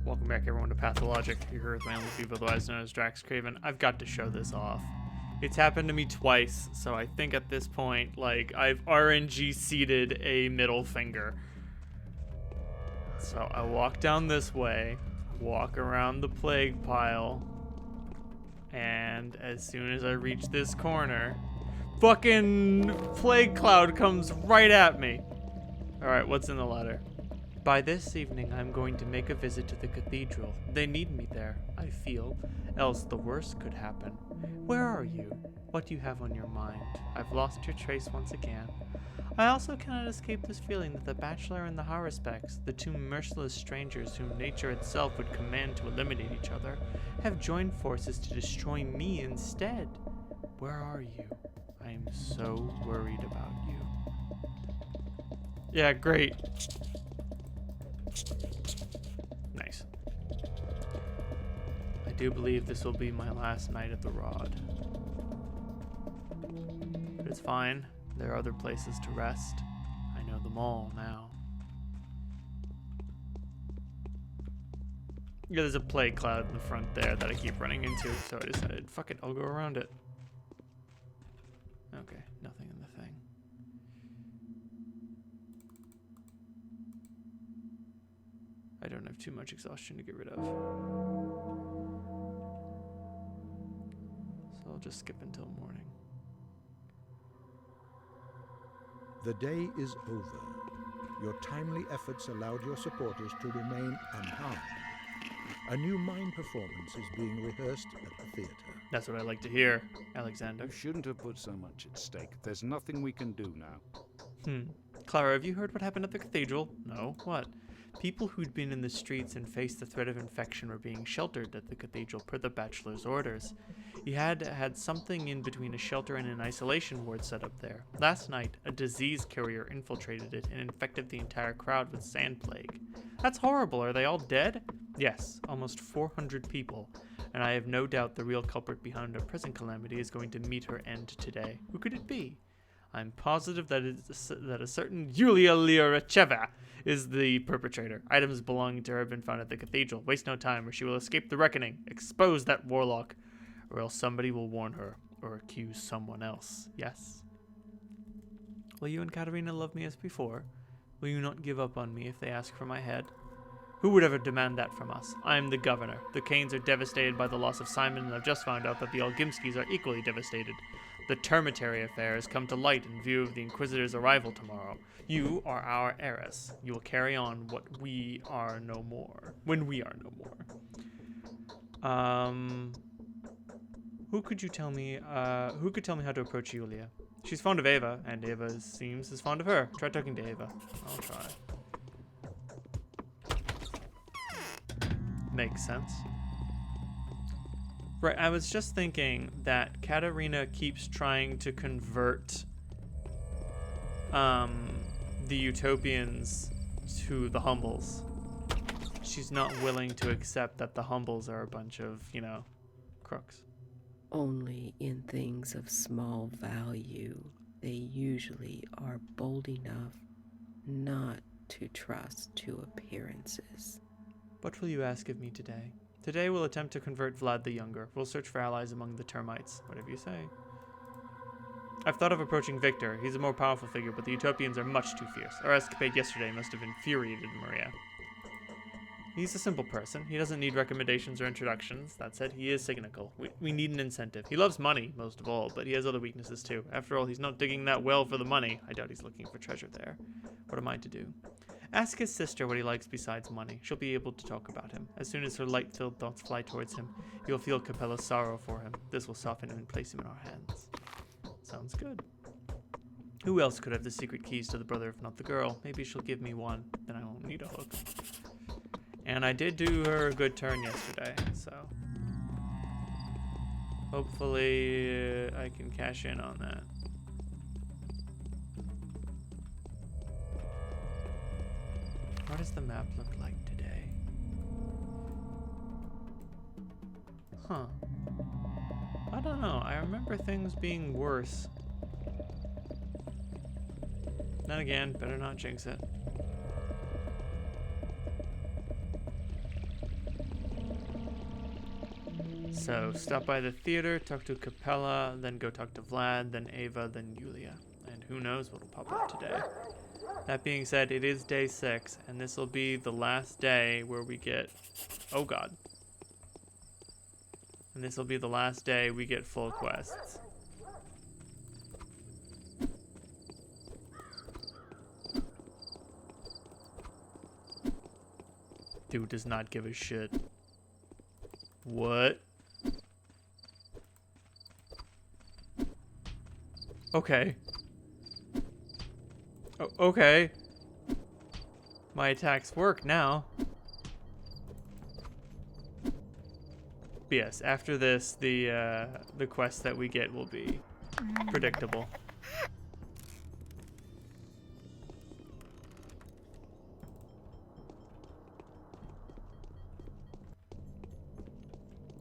Welcome back everyone to Pathologic. You're here with my only people, otherwise known as DraxxKraven. I've got to show this off. It's happened to me twice, so I think at this point, like, I've RNG seeded a middle finger. So I walk down this way, walk around the plague pile, and as soon as I reach this corner, fucking plague cloud comes right at me. Alright, what's in the letter? By this evening, I'm going to make a visit to the cathedral. They need me there, I feel, else the worst could happen. Where are you? What do you have on your mind? I've lost your trace once again. I also cannot escape this feeling that the bachelor and the Haruspecs, the two merciless strangers whom nature itself would command to eliminate each other, have joined forces to destroy me instead. Where are you? I am so worried about you. Yeah, great. Nice. I do believe this will be my last night at the Rod. But it's fine. There are other places to rest. I know them all now. Yeah, there's a plague cloud in the front there that I keep running into, so I decided, fuck it, I'll go around it. Okay, nothing in the thing. I don't have too much exhaustion to get rid of. So I'll just skip until morning. The day is over. Your timely efforts allowed your supporters to remain unharmed. A new mime performance is being rehearsed at the theater. That's what I like to hear, Alexander. You shouldn't have put so much at stake. There's nothing we can do now. Clara, have you heard what happened at the cathedral? No? What? People who'd been in the streets and faced the threat of infection were being sheltered at the cathedral per the bachelor's orders. He had something in between a shelter and an isolation ward set up there. Last night, a disease carrier infiltrated it and infected the entire crowd with sand plague. That's horrible. Are they all dead? Yes, almost 400 people. And I have no doubt the real culprit behind our present calamity is going to meet her end today. Who could it be? I'm positive that a certain Yulia Lyaracheva is the perpetrator. Items belonging to her have been found at the cathedral. Waste no time, or she will escape the reckoning. Expose that warlock, or else somebody will warn her, or accuse someone else. Yes? Will you and Katerina love me as before? Will you not give up on me if they ask for my head? Who would ever demand that from us? I am the governor. The Kanes are devastated by the loss of Simon, and I've just found out that the Olgimskis are equally devastated. The Termitary affair has come to light in view of the Inquisitor's arrival tomorrow. You are our heiress. You will carry on what we are no more. When we are no more. Who could tell me how to approach Yulia? She's fond of Ava, and Ava seems as fond of her. Try talking to Ava. I'll try. Makes sense. Right, I was just thinking that Katerina keeps trying to convert the Utopians to the Humbles. She's not willing to accept that the Humbles are a bunch of, you know, crooks. Only in things of small value, they usually are bold enough not to trust to appearances. What will you ask of me today? Today we'll attempt to convert Vlad the Younger. We'll search for allies among the termites. Whatever you say. I've thought of approaching Victor. He's a more powerful figure, but the Utopians are much too fierce. Our escapade yesterday must have infuriated Maria. He's a simple person. He doesn't need recommendations or introductions. That said, he is cynical. We need an incentive. He loves money, most of all, but he has other weaknesses too. After all, he's not digging that well for the money. I doubt he's looking for treasure there. What am I to do? Ask his sister what he likes besides money. She'll be able to talk about him. As soon as her light-filled thoughts fly towards him, you'll feel Capella's sorrow for him. This will soften him and place him in our hands. Sounds good. Who else could have the secret keys to the brother if not the girl? Maybe she'll give me one, then I won't need a hook. And I did do her a good turn yesterday, so hopefully I can cash in on that. What does the map look like today? Huh. I don't know. I remember things being worse. Then again, better not jinx it. So stop by the theater, talk to Capella, then go talk to Vlad, then Ava, then Yulia. And who knows what'll pop up today. That being said, it is day 6, and this will be the last day where we get... Oh god. And this will be the last day we get full quests. Dude does not give a shit. What? Okay. Okay. My attacks work now. But yes, after this, the quest that we get will be predictable.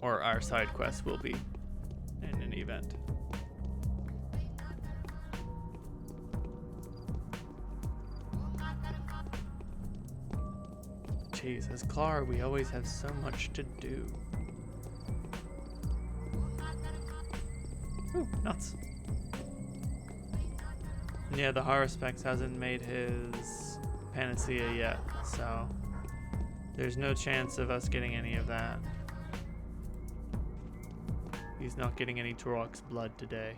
Or our side quest will be in an event. Jeez, as Clara, we always have so much to do. Ooh, nuts. Yeah, the Haruspex hasn't made his panacea yet, so there's no chance of us getting any of that. He's not getting any Turok's blood today.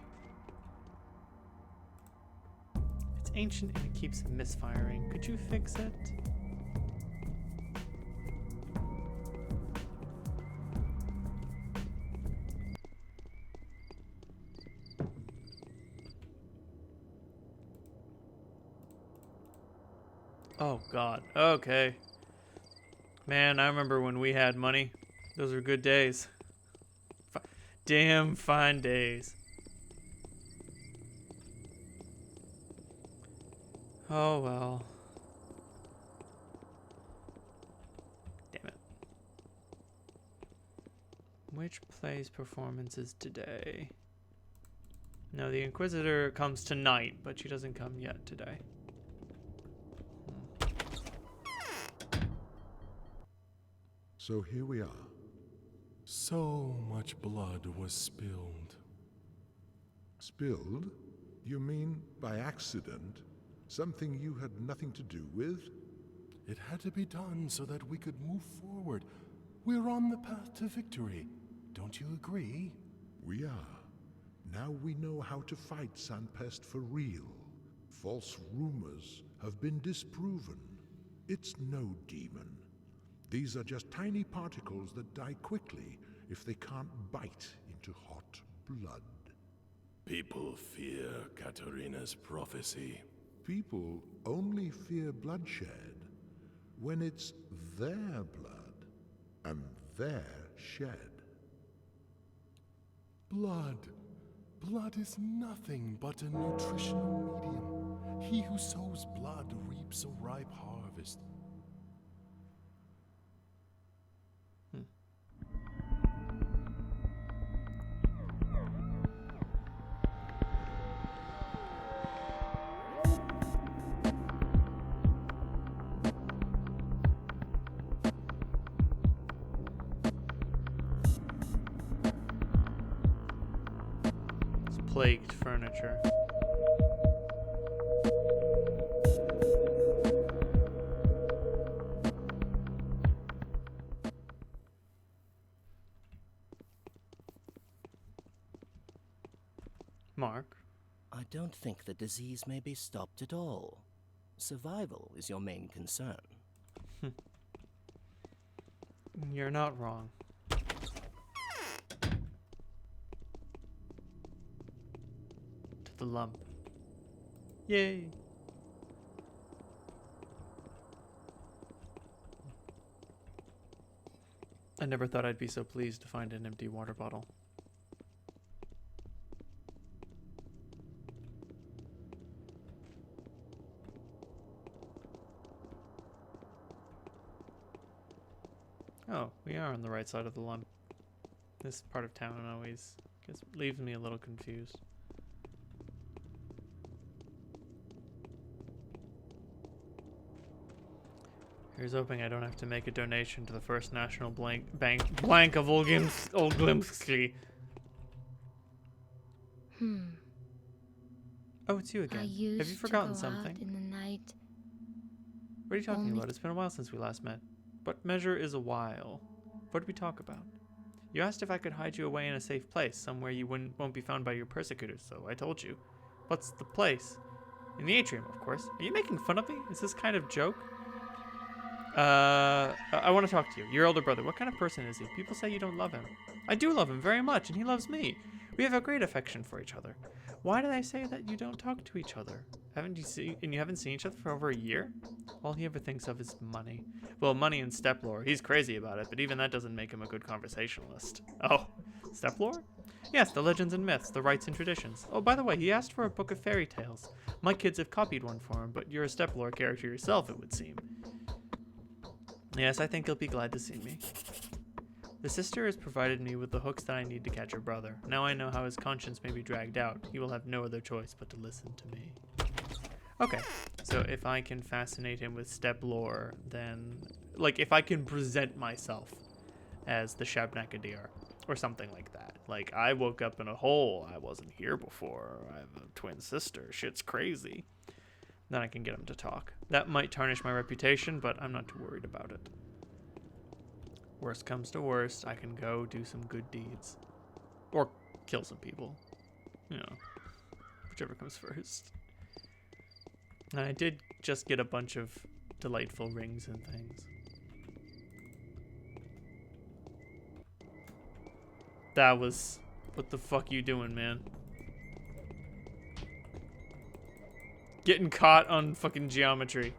It's ancient and it keeps misfiring. Could you fix it? Oh god. Okay. Man, I remember when we had money. Those were good days. Damn fine days. Oh well. Damn it. Which play's performance is today? No, the Inquisitor comes tonight, but she doesn't come yet today. So here we are. So much blood was spilled. Spilled? You mean by accident? Something you had nothing to do with? It had to be done so that we could move forward. We're on the path to victory. Don't you agree? We are. Now we know how to fight Sanpest for real. False rumors have been disproven. It's no demon. These are just tiny particles that die quickly if they can't bite into hot blood. People fear Katarina's prophecy. People only fear bloodshed when it's their blood and their shed. Blood. Blood is nothing but a nutritional medium. He who sows blood reaps a ripe harvest. Plagued furniture. Mark? I don't think the disease may be stopped at all. Survival is your main concern. You're not wrong. The lump. Yay! I never thought I'd be so pleased to find an empty water bottle. Oh, we are on the right side of the lump. This part of town always leaves me a little confused. Here's hoping I don't have to make a donation to the First National Bank of Olglimsky. Oh, it's you again. Have you forgotten something? In the night. What are you talking about? It's been a while since we last met. What measure is a while? What did we talk about? You asked if I could hide you away in a safe place, somewhere you won't be found by your persecutors, so I told you. What's the place? In the atrium, of course. Are you making fun of me? Is this kind of joke? I want to talk to you. Your older brother. What kind of person is he? People say you don't love him. I do love him very much, and he loves me. We have a great affection for each other. Why do they say that you don't talk to each other? You haven't seen each other for over a year? All he ever thinks of is money. Well, money and step lore. He's crazy about it, but even that doesn't make him a good conversationalist. Oh, step lore? Yes, the legends and myths, the rites and traditions. Oh, by the way, he asked for a book of fairy tales. My kids have copied one for him, but you're a step lore character yourself, it would seem. Yes, I think he'll be glad to see me. The sister has provided me with the hooks that I need to catch her brother. Now I know how his conscience may be dragged out. He will have no other choice but to listen to me. Okay, so if I can fascinate him with step lore, then... Like, if I can present myself as the Shabnakadir, or something like that. Like, I woke up in a hole. I wasn't here before. I have a twin sister. Shit's crazy. Then I can get him to talk. That might tarnish my reputation, but I'm not too worried about it. Worst comes to worst, I can go do some good deeds. Or kill some people. You know, whichever comes first. And I did just get a bunch of delightful rings and things. That was... What the fuck you doing, man? Getting caught on fucking geometry.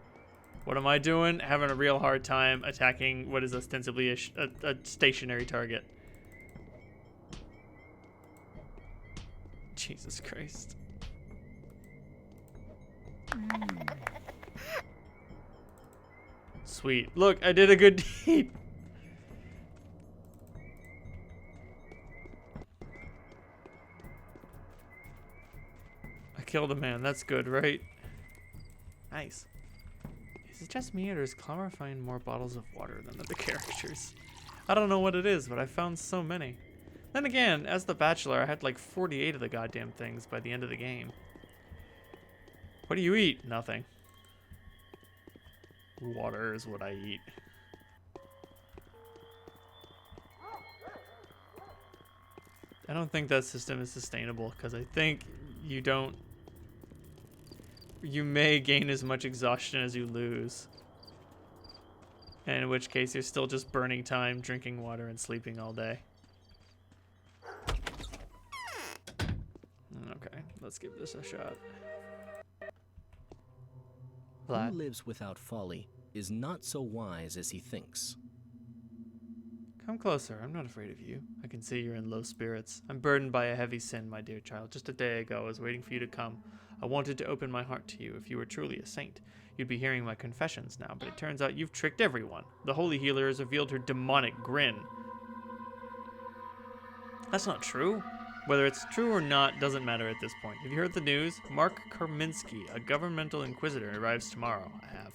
What am I doing? Having a real hard time attacking what is ostensibly a stationary target. Jesus Christ. Sweet. Look, I did a good deed. I killed a man. That's good, right? Nice. Is it just me, or does Clara find more bottles of water than other characters? I don't know what it is, but I found so many. Then again, as the Bachelor, I had like 48 of the goddamn things by the end of the game. What do you eat? Nothing. Water is what I eat. I don't think that system is sustainable, because I think you may gain as much exhaustion as you lose. And in which case you're still just burning time, drinking water, and sleeping all day. Okay, let's give this a shot. Vlad. Who lives without folly is not so wise as he thinks. Come closer, I'm not afraid of you. I can see you're in low spirits. I'm burdened by a heavy sin, my dear child. Just a day ago I was waiting for you to come. I wanted to open my heart to you. If you were truly a saint, you'd be hearing my confessions now, but it turns out you've tricked everyone. The holy healer has revealed her demonic grin. That's not true. Whether it's true or not doesn't matter at this point. Have you heard the news? Mark Karminski, a governmental inquisitor, arrives tomorrow. I have.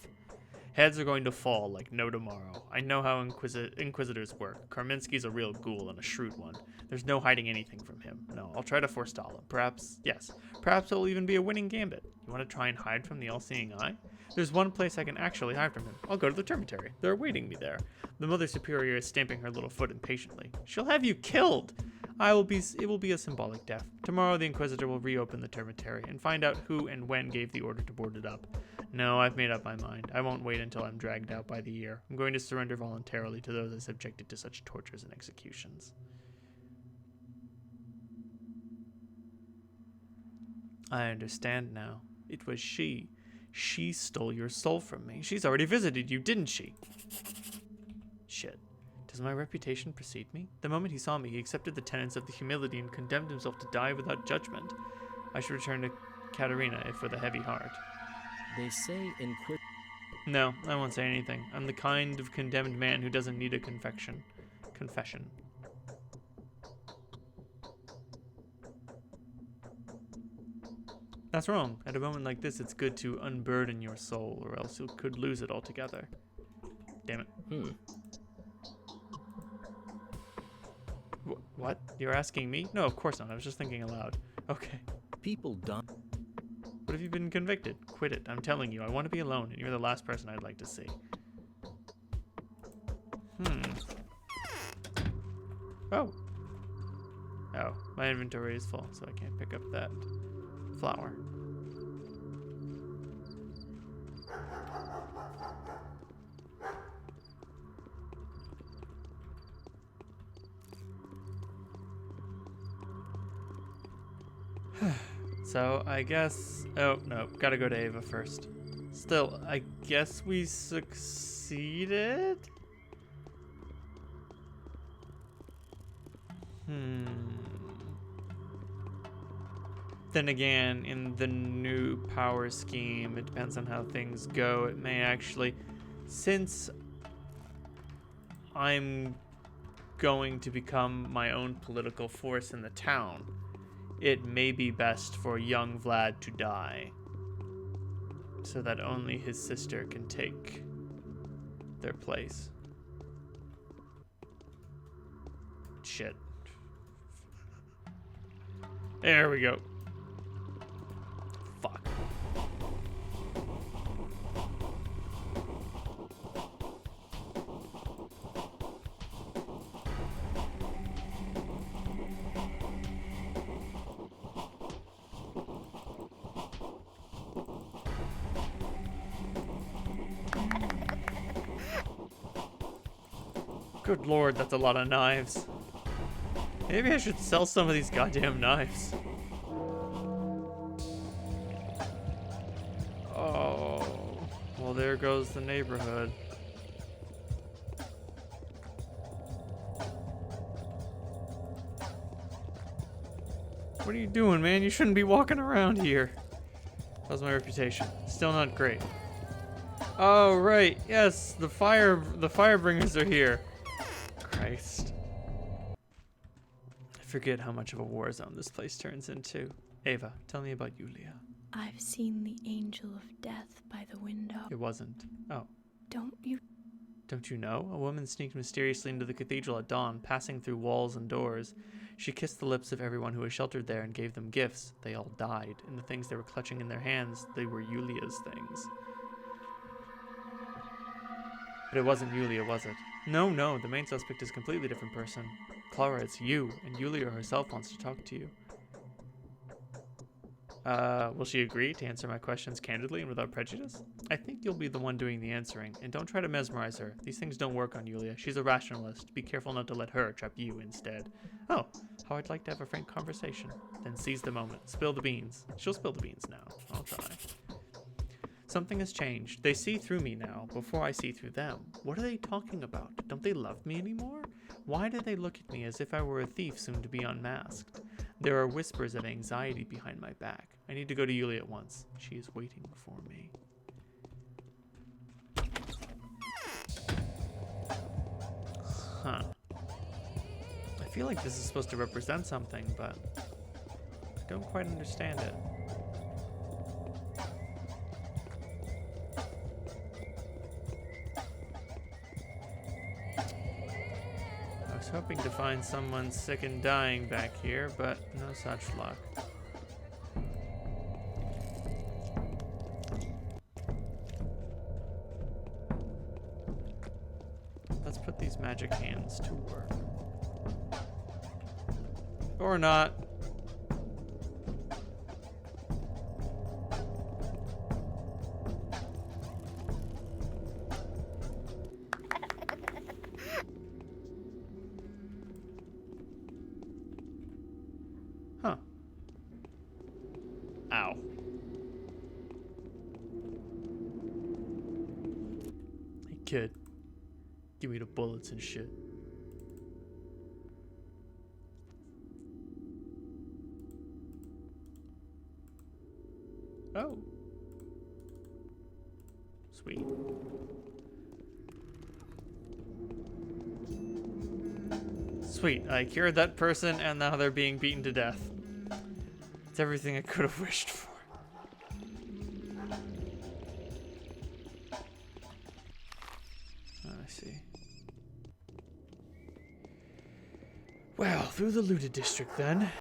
Heads are going to fall like no tomorrow. I know how inquisitors work. Karminski's a real ghoul and a shrewd one. There's no hiding anything from him. No, I'll try to forestall him. Perhaps, yes. Perhaps it'll even be a winning gambit. You want to try and hide from the all-seeing eye? There's one place I can actually hide from him. I'll go to the termitary. They're awaiting me there. The Mother Superior is stamping her little foot impatiently. She'll have you killed! It will be a symbolic death. Tomorrow the Inquisitor will reopen the termitary and find out who and when gave the order to board it up. No, I've made up my mind. I won't wait until I'm dragged out by the ear. I'm going to surrender voluntarily to those I subjected to such tortures and executions. I understand now. It was she. She stole your soul from me. She's already visited you, didn't she? Shit. Does my reputation precede me? The moment he saw me, he accepted the tenets of the humility and condemned himself to die without judgment. I should return to Katerina if with a heavy heart. They say No, I won't say anything. I'm the kind of condemned man who doesn't need a confession. That's wrong. At a moment like this, it's good to unburden your soul, or else you could lose it altogether. Damn it. Hmm. What? You're asking me? No, of course not. I was just thinking aloud. Okay. People die. What have you been convicted? Quit it. I'm telling you, I want to be alone, and you're the last person I'd like to see. Oh. Oh, my inventory is full, so I can't pick up that flower. So, I guess... Oh, no. Gotta go to Ava first. Still, I guess we succeeded? Then again, in the new power scheme, it depends on how things go. It may actually... Since I'm going to become my own political force in the town, it may be best for young Vlad to die, so that only his sister can take their place. Shit. There we go. Fuck. Good lord, that's a lot of knives. Maybe I should sell some of these goddamn knives. Oh, well, there goes the neighborhood. What are you doing, man? You shouldn't be walking around here. How's my reputation? Still not great. Oh, right. Yes, the firebringers are here. Christ. I forget how much of a war zone this place turns into. Ava, tell me about Yulia. I've seen the angel of death by the window. It wasn't. Oh. Don't you? Don't you know? A woman sneaked mysteriously into the cathedral at dawn, passing through walls and doors. She kissed the lips of everyone who was sheltered there and gave them gifts. They all died, and the things they were clutching in their hands, they were Yulia's things. But it wasn't Yulia, was it? No, the main suspect is a completely different person. Clara, it's you, and Yulia herself wants to talk to you. Will she agree to answer my questions candidly and without prejudice? I think you'll be the one doing the answering, and don't try to mesmerize her. These things don't work on Yulia. She's a rationalist. Be careful not to let her trap you instead. Oh, how I'd like to have a frank conversation. Then seize the moment. Spill the beans. She'll spill the beans now. I'll try. Something has changed. They see through me now, before I see through them. What are they talking about? Don't they love me anymore? Why do they look at me as if I were a thief soon to be unmasked? There are whispers of anxiety behind my back. I need to go to Yulia at once. She is waiting before me. Huh. I feel like this is supposed to represent something, but I don't quite understand it. I was hoping to find someone sick and dying back here, but no such luck. Let's put these magic hands to work. Or not. Huh. Ow. Hey kid, give me the bullets and shit. Oh. Sweet. Sweet, I cured that person and now they're being beaten to death. It's everything I could have wished for. Well, through the looted district then.